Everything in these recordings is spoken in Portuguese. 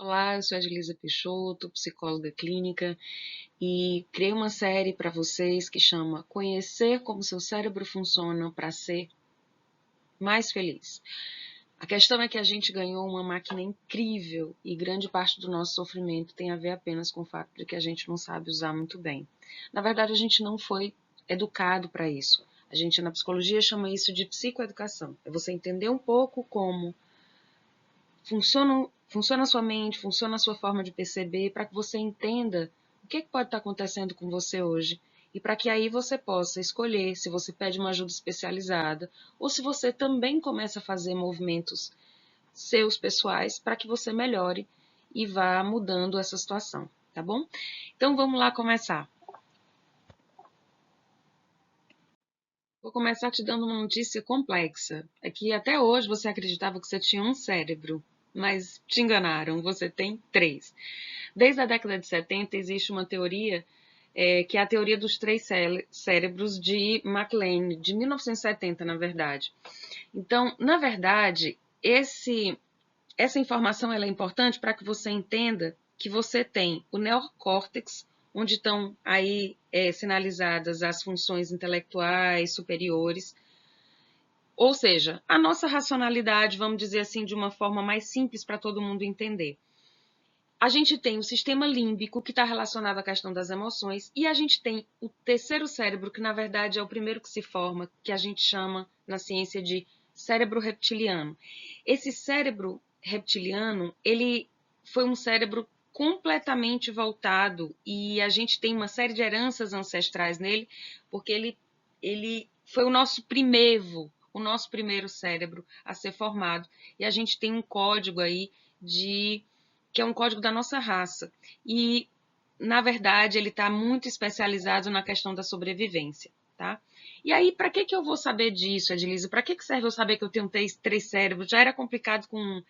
Olá, eu sou a Adilisa Peixoto, psicóloga clínica, e criei uma série para vocês que chama Conhecer como seu cérebro funciona para ser mais feliz. A questão é que a gente ganhou uma máquina incrível e grande parte do nosso sofrimento tem a ver apenas com o fato de que a gente não sabe usar muito bem. Na verdade, a gente não foi educado para isso. A gente na psicologia chama isso de psicoeducação. É você entender um pouco como funciona a sua mente, funciona a sua forma de perceber, para que você entenda o que pode estar acontecendo com você hoje e para que aí você possa escolher se você pede uma ajuda especializada ou se você também começa a fazer movimentos seus pessoais para que você melhore e vá mudando essa situação, tá bom? Então vamos lá começar. Vou começar te dando uma notícia complexa. É que até hoje você acreditava que você tinha um cérebro, mas te enganaram, você tem três. Desde a década de 70 existe uma teoria que é a teoria dos três cérebros de MacLane, de 1970, na verdade. Então, na verdade, essa informação ela é importante para que você entenda que você tem o neocórtex, onde estão aí sinalizadas as funções intelectuais superiores, ou seja, a nossa racionalidade, vamos dizer assim, de uma forma mais simples para todo mundo entender. A gente tem o sistema límbico, que está relacionado à questão das emoções, e a gente tem o terceiro cérebro, que na verdade é o primeiro que se forma, que a gente chama na ciência de cérebro reptiliano. Esse cérebro reptiliano, ele foi um cérebro completamente voltado, e a gente tem uma série de heranças ancestrais nele, porque ele foi o nosso primeiro cérebro a ser formado, e a gente tem um código aí que é um código da nossa raça. E, na verdade, ele está muito especializado na questão da sobrevivência, tá? E aí, para que eu vou saber disso, Edilisa? Para que serve eu saber que eu tenho três cérebros? Já era complicado com um.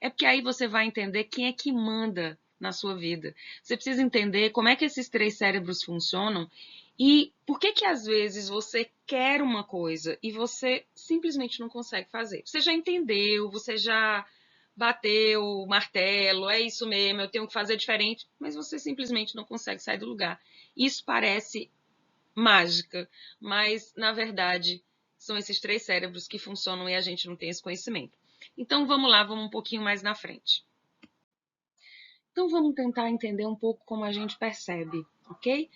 É porque aí você vai entender quem é que manda na sua vida. Você precisa entender como é que esses três cérebros funcionam e por que às vezes você quer uma coisa e você simplesmente não consegue fazer. Você já entendeu, você já bateu o martelo, é isso mesmo, eu tenho que fazer diferente, mas você simplesmente não consegue sair do lugar. Isso parece mágica, mas na verdade são esses três cérebros que funcionam e a gente não tem esse conhecimento. Então vamos lá, vamos um pouquinho mais na frente. Então vamos tentar entender um pouco como a gente percebe, ok?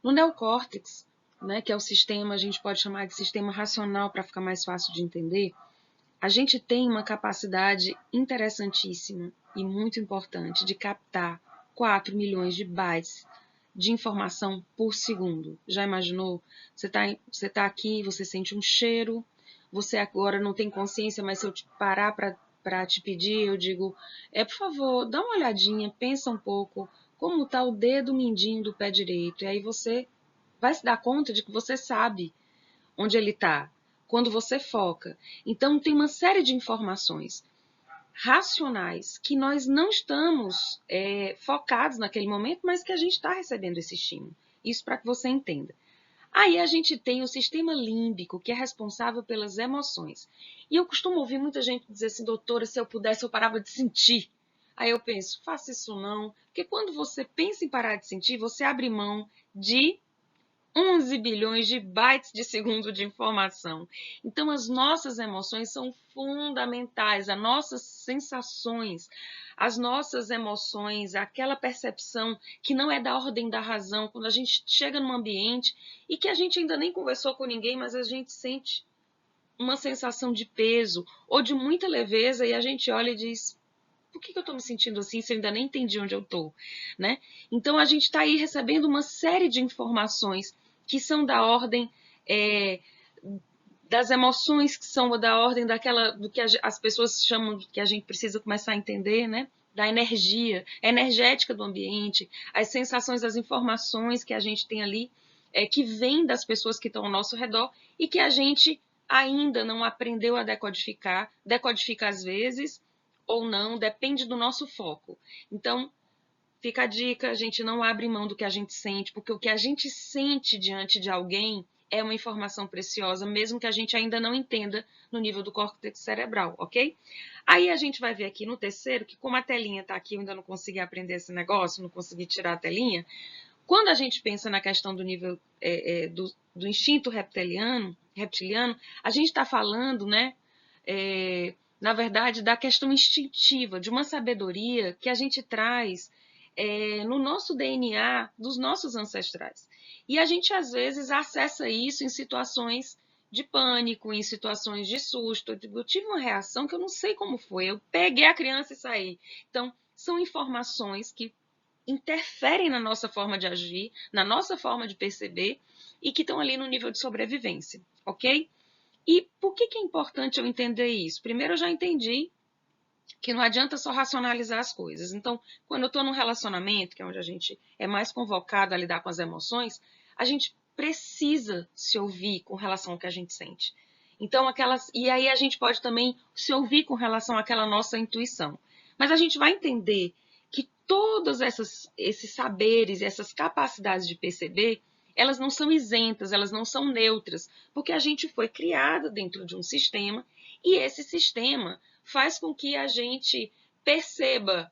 No neocórtex, né, que é o sistema, a gente pode chamar de sistema racional para ficar mais fácil de entender, a gente tem uma capacidade interessantíssima e muito importante de captar 4 milhões de bytes de informação por segundo. Já imaginou? Você tá aqui, você sente um cheiro, você agora não tem consciência, mas se eu te parar para te pedir, eu digo, por favor, dá uma olhadinha, pensa um pouco, como está o dedo mindinho do pé direito. E aí você vai se dar conta de que você sabe onde ele está, quando você foca. Então, tem uma série de informações racionais que nós não estamos focados naquele momento, mas que a gente está recebendo esse estímulo. Isso para que você entenda. Aí a gente tem o sistema límbico, que é responsável pelas emoções. E eu costumo ouvir muita gente dizer assim, doutora, se eu pudesse, eu parava de sentir. Aí eu penso, faça isso não, porque quando você pensa em parar de sentir, você abre mão de 11 bilhões de bytes de segundo de informação. Então, as nossas emoções são fundamentais, as nossas sensações, as nossas emoções, aquela percepção que não é da ordem da razão, quando a gente chega num ambiente e que a gente ainda nem conversou com ninguém, mas a gente sente uma sensação de peso ou de muita leveza e a gente olha e diz, por que eu estou me sentindo assim se eu ainda nem entendi onde eu estou, né? Então a gente está aí recebendo uma série de informações que são da ordem das emoções, que são da ordem do que as pessoas chamam, que a gente precisa começar a entender, né? Da energia, energética do ambiente, as sensações, as informações que a gente tem ali, que vêm das pessoas que estão ao nosso redor e que a gente ainda não aprendeu a decodificar, decodifica às vezes, ou não, depende do nosso foco. Então, fica a dica, a gente não abre mão do que a gente sente, porque o que a gente sente diante de alguém é uma informação preciosa, mesmo que a gente ainda não entenda no nível do córtex cerebral, ok? Aí a gente vai ver aqui no terceiro, que como a telinha está aqui, eu ainda não consegui aprender esse negócio, não consegui tirar a telinha. Quando a gente pensa na questão do nível do instinto reptiliano, a gente está falando, né, na verdade, da questão instintiva, de uma sabedoria que a gente traz no nosso DNA dos nossos ancestrais. E a gente, às vezes, acessa isso em situações de pânico, em situações de susto. Eu tive uma reação que eu não sei como foi, eu peguei a criança e saí. Então, são informações que interferem na nossa forma de agir, na nossa forma de perceber e que estão ali no nível de sobrevivência, ok? E por que é importante eu entender isso? Primeiro, eu já entendi que não adianta só racionalizar as coisas. Então, quando eu estou num relacionamento, que é onde a gente é mais convocado a lidar com as emoções, a gente precisa se ouvir com relação ao que a gente sente. Então, e aí a gente pode também se ouvir com relação àquela nossa intuição. Mas a gente vai entender que todos esses saberes, essas capacidades de perceber, elas não são isentas, elas não são neutras, porque a gente foi criado dentro de um sistema e esse sistema faz com que a gente perceba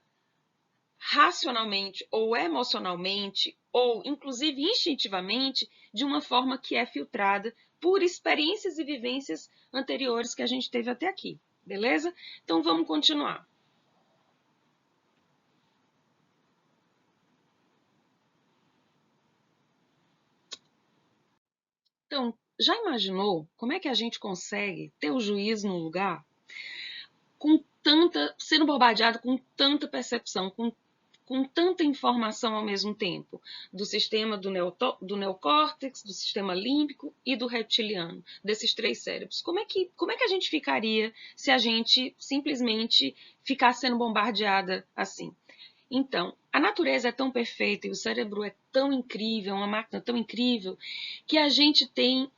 racionalmente ou emocionalmente ou inclusive instintivamente de uma forma que é filtrada por experiências e vivências anteriores que a gente teve até aqui, beleza? Então vamos continuar. Então, já imaginou como é que a gente consegue ter o juízo no lugar sendo bombardeado com tanta percepção, com tanta informação ao mesmo tempo, do sistema do neocórtex, do sistema límbico e do reptiliano, desses três cérebros. Como é que a gente ficaria se a gente simplesmente ficasse sendo bombardeada assim? Então, a natureza é tão perfeita e o cérebro é tão incrível, uma máquina tão incrível, que a gente tem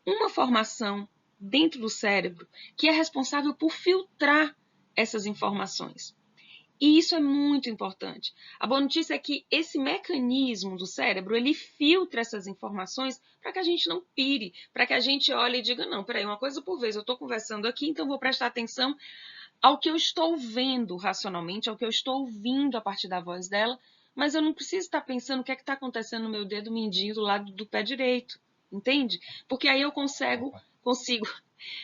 uma formação dentro do cérebro que é responsável por filtrar essas informações. E isso é muito importante. A boa notícia é que esse mecanismo do cérebro, ele filtra essas informações para que a gente não pire, para que a gente olhe e diga, não, peraí, uma coisa por vez, eu estou conversando aqui, então vou prestar atenção ao que eu estou vendo racionalmente, ao que eu estou ouvindo a partir da voz dela, mas eu não preciso estar pensando o que é que está acontecendo no meu dedo mindinho do lado do pé direito, entende? Porque aí eu consigo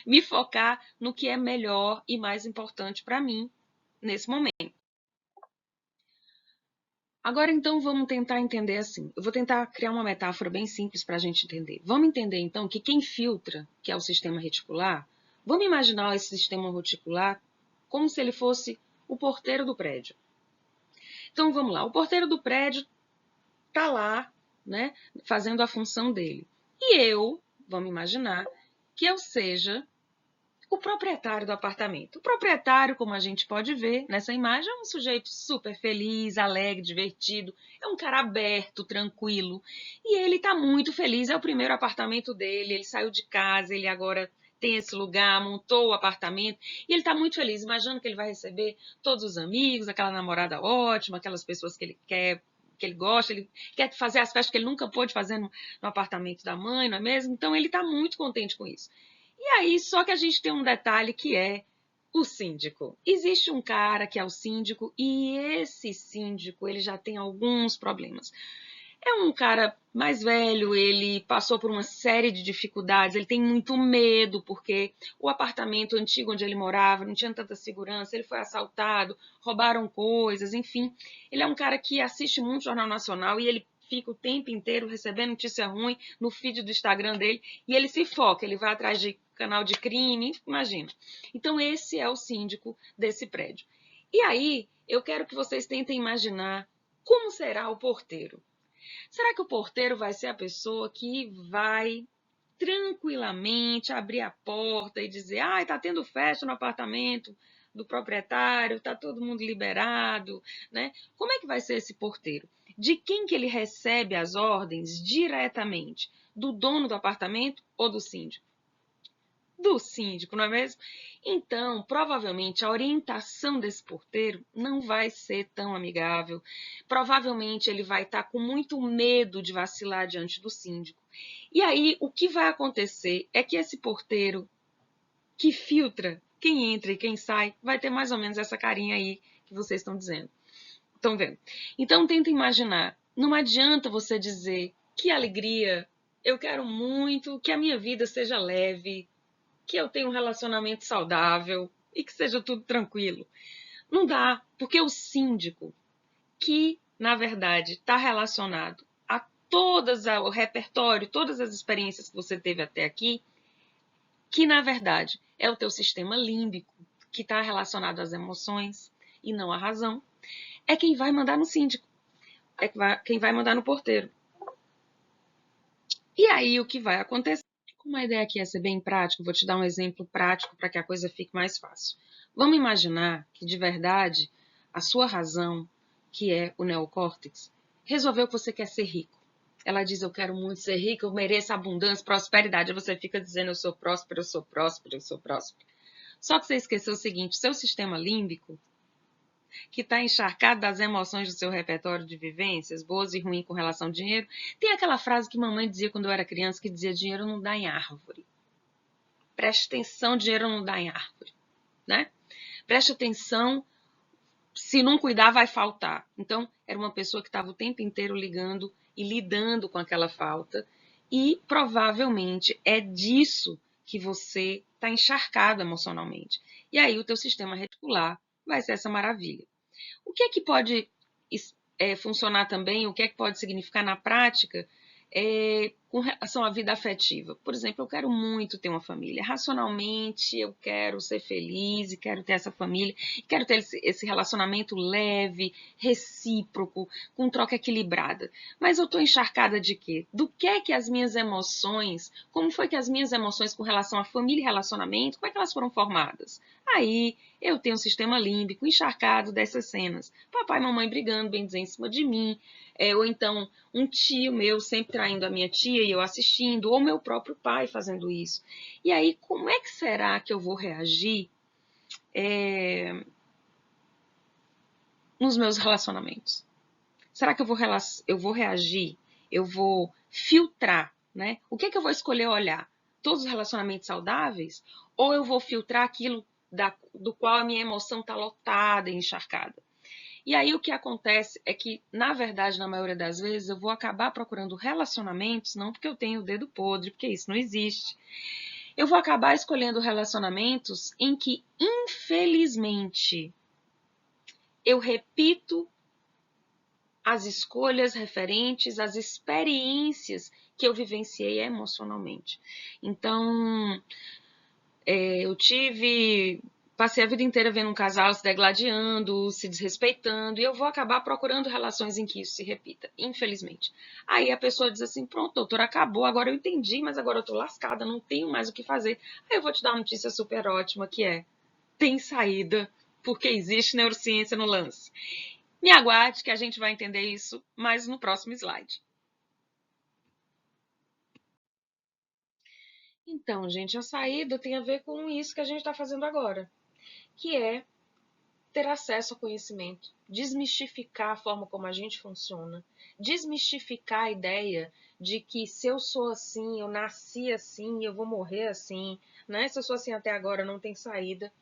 me focar no que é melhor e mais importante para mim nesse momento. Agora, então, vamos tentar entender assim. Eu vou tentar criar uma metáfora bem simples para a gente entender. Vamos entender, então, que quem filtra, que é o sistema reticular, vamos imaginar esse sistema reticular como se ele fosse o porteiro do prédio. Então, vamos lá. O porteiro do prédio está lá, né, fazendo a função dele. E eu, vamos imaginar, que eu seja o proprietário do apartamento. O proprietário, como a gente pode ver nessa imagem, é um sujeito super feliz, alegre, divertido, é um cara aberto, tranquilo. E ele está muito feliz, é o primeiro apartamento dele, ele saiu de casa, ele agora tem esse lugar, montou o apartamento, e ele está muito feliz, imaginando que ele vai receber todos os amigos, aquela namorada ótima, aquelas pessoas que ele quer, que ele gosta, ele quer fazer as festas que ele nunca pôde fazer no apartamento da mãe, não é mesmo? Então ele está muito contente com isso. E aí, só que a gente tem um detalhe que é o síndico. Existe um cara que é o síndico e esse síndico ele já tem alguns problemas. É um cara mais velho, ele passou por uma série de dificuldades, ele tem muito medo porque o apartamento antigo onde ele morava não tinha tanta segurança, ele foi assaltado, roubaram coisas, enfim. Ele é um cara que assiste muito Jornal Nacional e ele fica o tempo inteiro recebendo notícia ruim no feed do Instagram dele e ele se foca, ele vai atrás de canal de crime, imagina. Então esse é o síndico desse prédio. E aí eu quero que vocês tentem imaginar como será o porteiro. Será que o porteiro vai ser a pessoa que vai tranquilamente abrir a porta e dizer: ah, está tendo festa no apartamento do proprietário, está todo mundo liberado, né? Como é que vai ser esse porteiro? De quem que ele recebe as ordens diretamente? Do dono do apartamento ou do síndico? do síndico, não é mesmo? Então, provavelmente, a orientação desse porteiro não vai ser tão amigável. Provavelmente, ele vai estar com muito medo de vacilar diante do síndico. E aí, o que vai acontecer é que esse porteiro que filtra quem entra e quem sai vai ter mais ou menos essa carinha aí que vocês estão dizendo. Estão vendo? Então, tenta imaginar. Não adianta você dizer que alegria, eu quero muito que a minha vida seja leve, que eu tenha um relacionamento saudável e que seja tudo tranquilo. Não dá, porque o síndico, que na verdade está relacionado a todas o repertório, todas as experiências que você teve até aqui, que na verdade é o teu sistema límbico, que está relacionado às emoções e não à razão, é quem vai mandar no síndico, é quem vai mandar no porteiro. E aí o que vai acontecer? Como a ideia aqui é ser bem prática, vou te dar um exemplo prático para que a coisa fique mais fácil. Vamos imaginar que, de verdade, a sua razão, que é o neocórtex, resolveu que você quer ser rico. Ela diz, eu quero muito ser rico, eu mereço abundância, prosperidade. Aí você fica dizendo, eu sou próspero, eu sou próspero, eu sou próspero. Só que você esqueceu o seguinte, seu sistema límbico, que está encharcado das emoções do seu repertório de vivências, boas e ruins com relação ao dinheiro, tem aquela frase que mamãe dizia quando eu era criança, que dizia, dinheiro não dá em árvore. Preste atenção, dinheiro não dá em árvore, né? Preste atenção, se não cuidar vai faltar. Então, era uma pessoa que estava o tempo inteiro ligando e lidando com aquela falta e provavelmente é disso que você está encharcado emocionalmente. E aí o teu sistema reticular vai ser essa maravilha. O que é que pode funcionar também, o que é que pode significar na prática com relação à vida afetiva? Por exemplo, eu quero muito ter uma família. Racionalmente, eu quero ser feliz e quero ter essa família. E quero ter esse relacionamento leve, recíproco, com troca equilibrada. Mas eu estou encharcada de quê? Do que é que as minhas emoções, como foi que as minhas emoções com relação à família e relacionamento, como é que elas foram formadas? Aí eu tenho um sistema límbico encharcado dessas cenas. Papai e mamãe brigando, bem dizer, em cima de mim. Ou então um tio meu sempre traindo a minha tia e eu assistindo, ou meu próprio pai fazendo isso. E aí, como é que será que eu vou reagir nos meus relacionamentos? Será que eu vou reagir? Eu vou filtrar, né? O que é que eu vou escolher olhar? Todos os relacionamentos saudáveis? Ou eu vou filtrar aquilo do qual a minha emoção está lotada e encharcada? E aí o que acontece é que, na verdade, na maioria das vezes, eu vou acabar procurando relacionamentos, não porque eu tenho o dedo podre, porque isso não existe. Eu vou acabar escolhendo relacionamentos em que, infelizmente, eu repito as escolhas referentes às experiências que eu vivenciei emocionalmente. Então, passei a vida inteira vendo um casal se degladiando, se desrespeitando, e eu vou acabar procurando relações em que isso se repita, infelizmente. Aí a pessoa diz assim, pronto, doutor, acabou, agora eu entendi, mas agora eu tô lascada, não tenho mais o que fazer. Aí eu vou te dar uma notícia super ótima, que é, tem saída, porque existe neurociência no lance. Me aguarde que a gente vai entender isso mais no próximo slide. Então, gente, a saída tem a ver com isso que a gente está fazendo agora, que é ter acesso ao conhecimento, desmistificar a forma como a gente funciona, desmistificar a ideia de que se eu sou assim, eu nasci assim, eu vou morrer assim, né? Se eu sou assim até agora, não tem saída.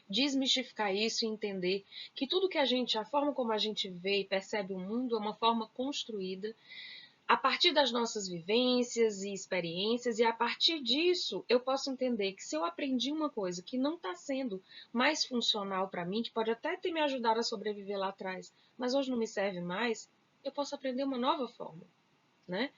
Desmistificar isso e entender que tudo que a forma como a gente vê e percebe o mundo é uma forma construída a partir das nossas vivências e experiências, e a partir disso eu posso entender que se eu aprendi uma coisa que não está sendo mais funcional para mim, que pode até ter me ajudado a sobreviver lá atrás, mas hoje não me serve mais, eu posso aprender uma nova forma, né?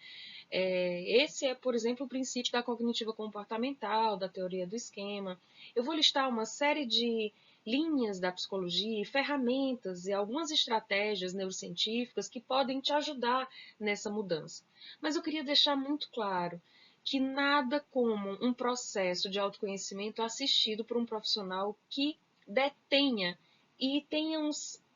Esse é, por exemplo, o princípio da cognitiva comportamental, da teoria do esquema. Eu vou listar uma série de linhas da psicologia, ferramentas e algumas estratégias neurocientíficas que podem te ajudar nessa mudança. Mas eu queria deixar muito claro que nada como um processo de autoconhecimento assistido por um profissional que detenha e tenha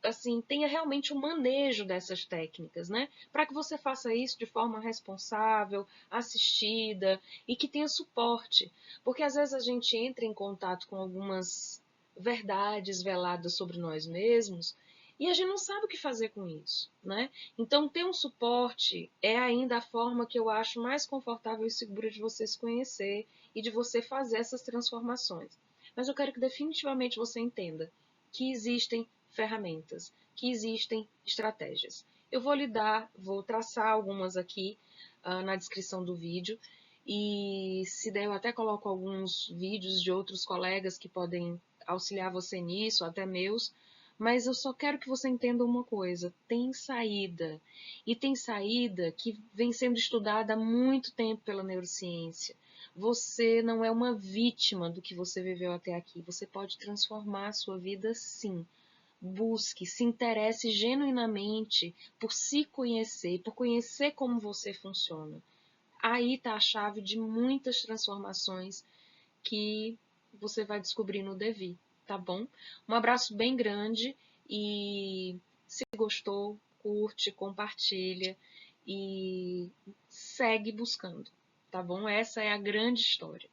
assim, tenha realmente o manejo dessas técnicas, né? Para que você faça isso de forma responsável, assistida e que tenha suporte. Porque às vezes a gente entra em contato com algumas verdades veladas sobre nós mesmos e a gente não sabe o que fazer com isso, né? Então, ter um suporte é ainda a forma que eu acho mais confortável e segura de você se conhecer e de você fazer essas transformações. Mas eu quero que definitivamente você entenda que existem ferramentas, que existem estratégias. Eu vou lhe dar, vou traçar algumas aqui na descrição do vídeo e se der eu até coloco alguns vídeos de outros colegas que podem auxiliar você nisso, até meus, mas eu só quero que você entenda uma coisa, tem saída. E tem saída que vem sendo estudada há muito tempo pela neurociência. Você não é uma vítima do que você viveu até aqui. Você pode transformar a sua vida sim. Busque, se interesse genuinamente por se conhecer, por conhecer como você funciona. Aí está a chave de muitas transformações que você vai descobrir no Devi, tá bom? Um abraço bem grande e se gostou, curte, compartilha e segue buscando, tá bom? Essa é a grande história.